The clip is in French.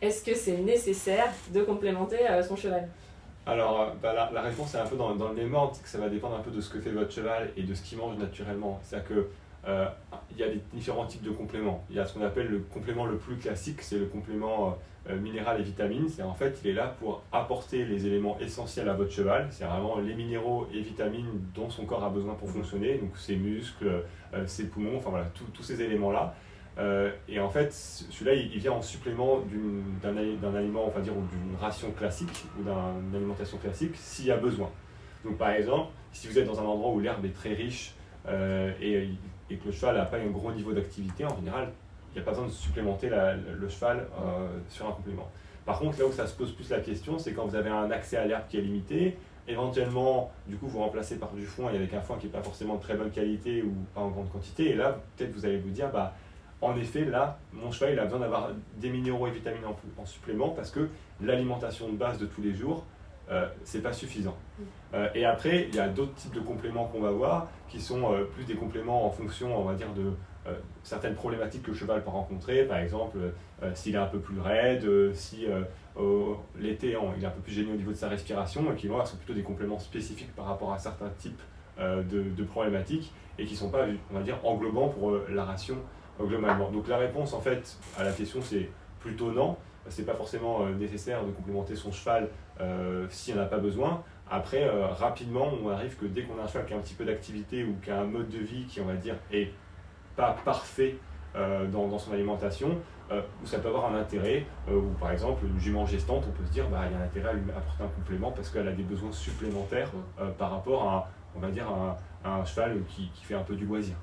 Est-ce que c'est nécessaire de complémenter son cheval? Alors, la réponse est un peu dans le même ordre, c'est que ça va dépendre un peu de ce que fait votre cheval et de ce qu'il mange naturellement. C'est-à-dire que il y a des différents types de compléments. Il y a ce qu'on appelle le complément le plus classique, c'est le complément minéral et vitamines. C'est en fait, il est là pour apporter les éléments essentiels à votre cheval. C'est vraiment les minéraux et vitamines dont son corps a besoin pour fonctionner, donc ses muscles, ses poumons, enfin voilà, tous ces éléments-là. Et en fait, celui-là, il vient en supplément d'un aliment, on va dire, ou d'une ration classique, ou d'une alimentation classique, s'il y a besoin. Donc par exemple, si vous êtes dans un endroit où l'herbe est très riche et que le cheval n'a pas un gros niveau d'activité, en général, il n'y a pas besoin de supplémenter le cheval sur un complément. Par contre, là où ça se pose plus la question, c'est quand vous avez un accès à l'herbe qui est limité, éventuellement, du coup, vous remplacez par du foin et avec un foin qui n'est pas forcément de très bonne qualité ou pas en grande quantité, et là, peut-être vous allez vous dire, bah, en effet, là, mon cheval il a besoin d'avoir des minéraux et vitamines en supplément parce que l'alimentation de base de tous les jours, c'est pas suffisant. Et après, il y a d'autres types de compléments qu'on va voir qui sont plus des compléments en fonction, on va dire, de certaines problématiques que le cheval peut rencontrer. Par exemple, s'il est un peu plus raide, si l'été il est un peu plus gêné au niveau de sa respiration, et qui vont sont plutôt des compléments spécifiques par rapport à certains types de problématiques et qui ne sont pas, on va dire, englobants pour la ration globalement. Donc la réponse en fait à la question c'est plutôt non. C'est pas forcément nécessaire de complémenter son cheval s'il n'en a pas besoin. Après, rapidement, on arrive que dès qu'on a un cheval qui a un petit peu d'activité ou qui a un mode de vie qui, on va dire, est pas parfait dans son alimentation, où ça peut avoir un intérêt, ou par exemple, une jument gestante, on peut se dire bah, il y a un intérêt à lui apporter un complément parce qu'elle a des besoins supplémentaires par rapport à, on va dire, à un cheval qui fait un peu du loisir.